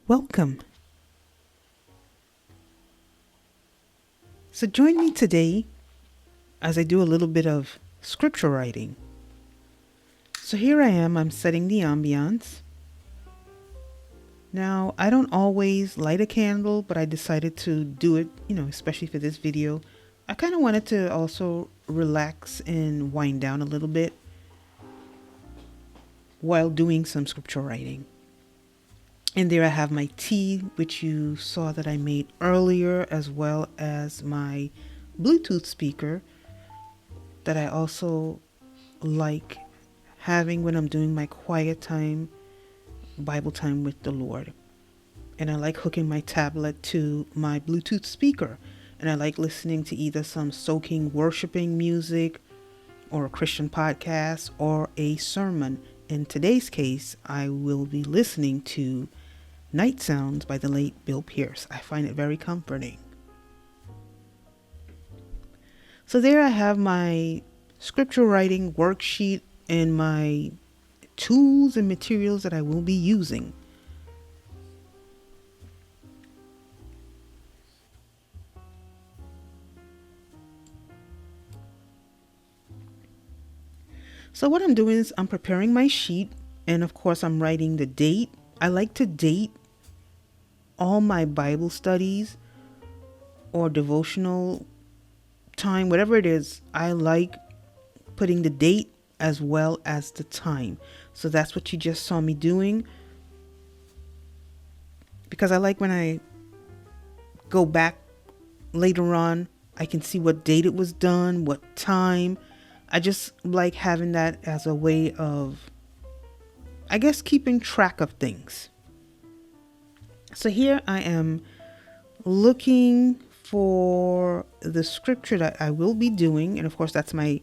Welcome. So join me today as I do a little bit of scripture writing. So here I am, I'm setting the ambiance. Now, I don't always light a candle, but I decided to do it, especially for this video. I kind of wanted to also relax and wind down a little bit while doing some scripture writing. And there I have my tea, which you saw that I made earlier, as well as my Bluetooth speaker that I also like having when I'm doing my quiet time, Bible time with the Lord. And I like hooking my tablet to my Bluetooth speaker. And I like listening to either some soaking, worshiping music or a Christian podcast or a sermon. In today's case, I will be listening to Night Sounds by the late Bill Pierce. I find it very comforting. So there I have my scripture writing worksheet and my tools and materials that I will be using. So what I'm doing is I'm preparing my sheet, and of course I'm writing the date. I like to date all my Bible studies or devotional time, whatever it is. I like putting the date as well as the time. So that's what you just saw me doing, because I like when I go back later on, I can see what date it was done, what time. I just like having that as a way of, I guess, keeping track of things. So here I am looking for the scripture that I will be doing. And of course, that's my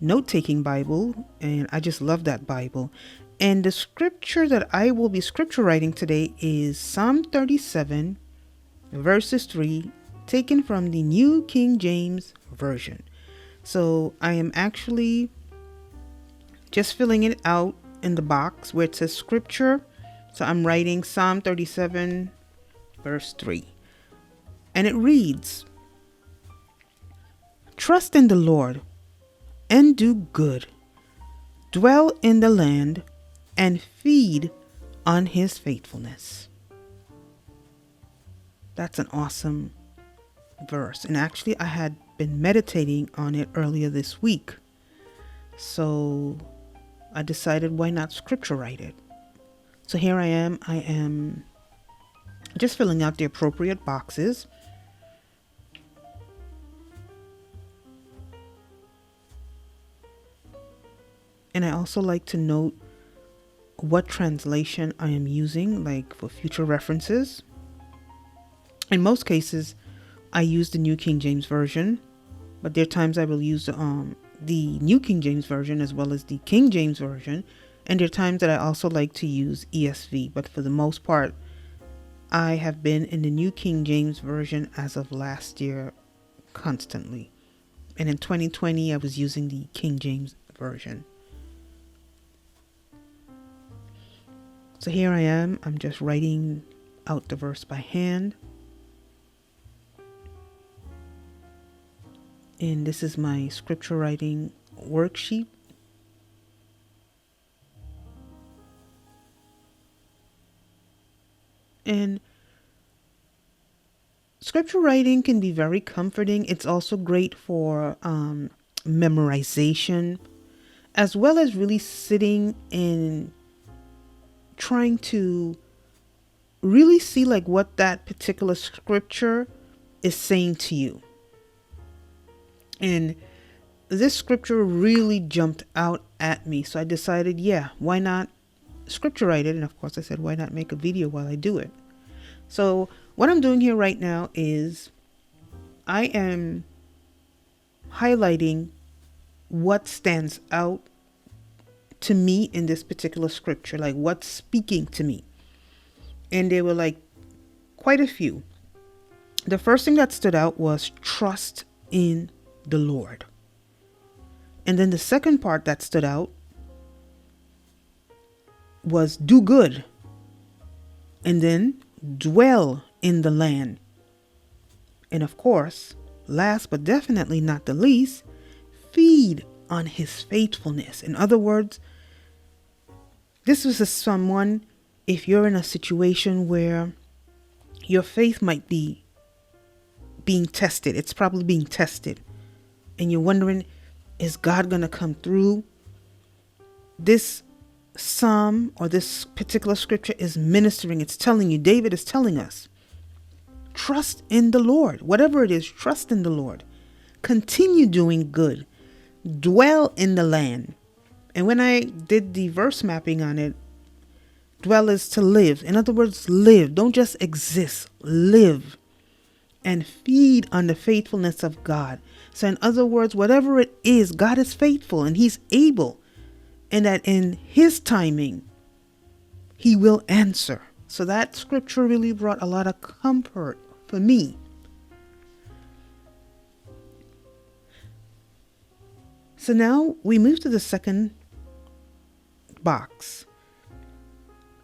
note-taking Bible. And I just love that Bible. And the scripture that I will be scripture writing today is Psalm 37, verses 3, taken from the New King James Version. So I am actually just filling it out in the box where it says scripture. So I'm writing Psalm 37, verse 3. And it reads, "Trust in the Lord and do good. Dwell in the land and feed on his faithfulness." That's an awesome verse. And actually, I had been meditating on it earlier this week. So I decided, why not scripture write it? So here I am just filling out the appropriate boxes. And I also like to note what translation I am using, like for future references. In most cases, I use the New King James Version, but there are times I will use the New King James Version as well as the King James Version. And there are times that I also like to use ESV, but for the most part, I have been in the New King James Version as of last year constantly. And in 2020, I was using the King James Version. So here I am, I'm just writing out the verse by hand. And this is my scripture writing worksheet. And scripture writing can be very comforting. It's also great for memorization, as well as really sitting and trying to really see like what that particular scripture is saying to you. And this scripture really jumped out at me. So I decided, why not scripture write it? And of course I said, why not make a video while I do it? So what I'm doing here right now is I am highlighting what stands out to me in this particular scripture, like what's speaking to me. And there were like quite a few. The first thing that stood out was trust in the Lord. And then the second part that stood out was do good. And then dwell in the land. And of course, last but definitely not the least, feed on his faithfulness. In other words, this was someone, if you're in a situation where your faith might be being tested, it's probably being tested, and you're wondering, is God going to come through? This psalm or this particular scripture is ministering. It's telling you, David is telling us, trust in the Lord. Whatever it is, trust in the Lord. Continue doing good. Dwell in the land. And when I did the verse mapping on it, dwell is to live. In other words, live. Don't just exist. Live. And feed on the faithfulness of God. So in other words, whatever it is, God is faithful and he's able. And that in his timing, he will answer. So that scripture really brought a lot of comfort for me. So now we move to the second box.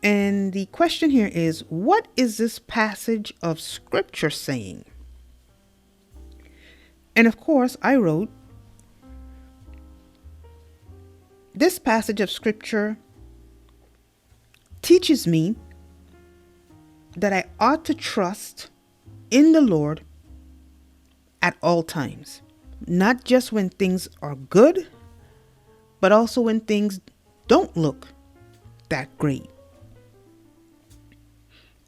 And the question here is, what is this passage of scripture saying? And of course, I wrote, this passage of scripture teaches me that I ought to trust in the Lord at all times. Not just when things are good, but also when things don't look that great.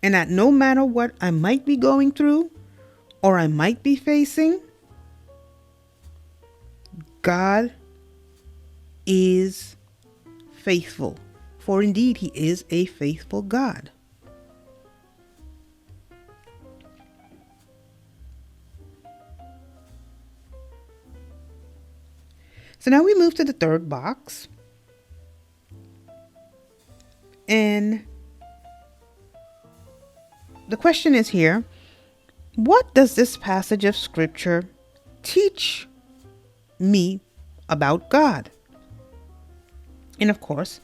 And that no matter what I might be going through or I might be facing, God is faithful. For indeed, he is a faithful God. So now we move to the third box. And the question is here, what does this passage of scripture teach me about God? And of course,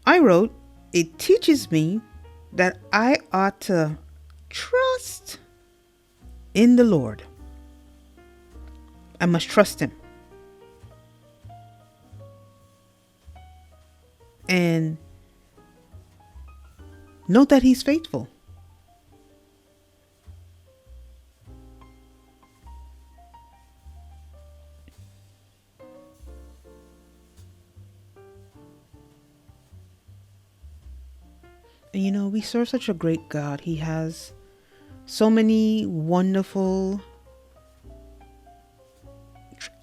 I wrote, it teaches me that I ought to trust in the Lord. I must trust him. And know that he's faithful. And you know, we serve such a great God. He has so many wonderful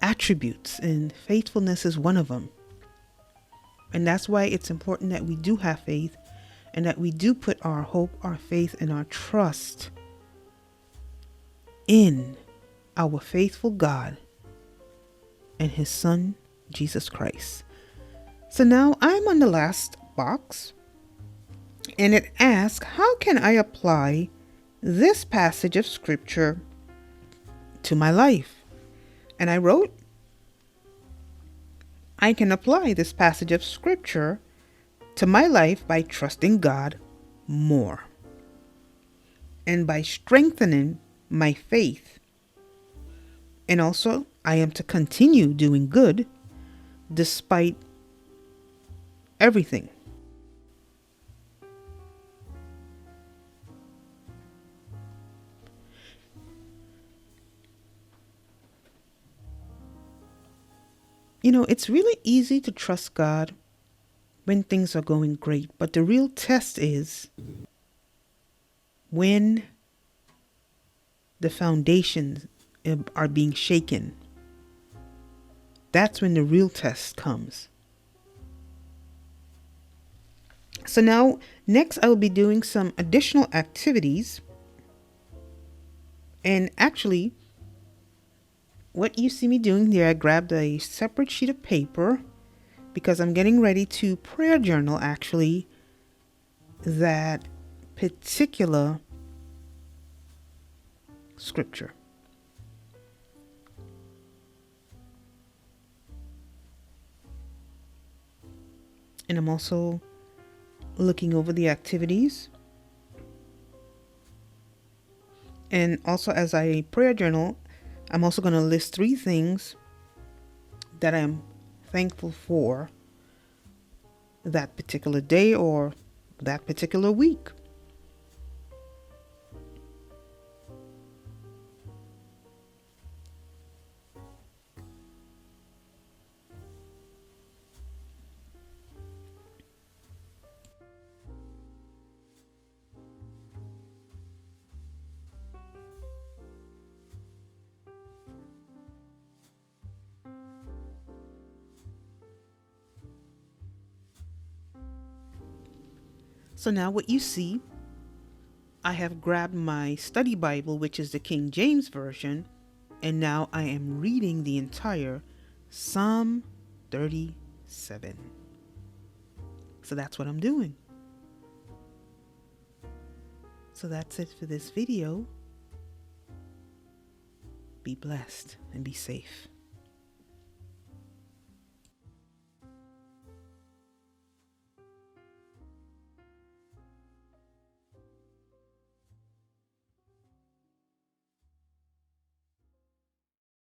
attributes, and faithfulness is one of them. And that's why it's important that we do have faith and that we do put our hope, our faith, and our trust in our faithful God and his son, Jesus Christ. So now I'm on the last box, and it asks, how can I apply this passage of scripture to my life? And I wrote, I can apply this passage of scripture to my life by trusting God more and by strengthening my faith. And also, I am to continue doing good despite everything. You know, it's really easy to trust God when things are going great, but the real test is when the foundations are being shaken. That's when the real test comes. So now, next I will be doing some additional activities. And actually, what you see me doing there, I grabbed a separate sheet of paper because I'm getting ready to prayer journal actually that particular scripture. And I'm also looking over the activities And also, as I prayer journal, I'm also going to list 3 things that I'm thankful for that particular day or that particular week. So now what you see, I have grabbed my study Bible, which is the King James Version, and now I am reading the entire Psalm 37. So that's what I'm doing. So that's it for this video. Be blessed and be safe.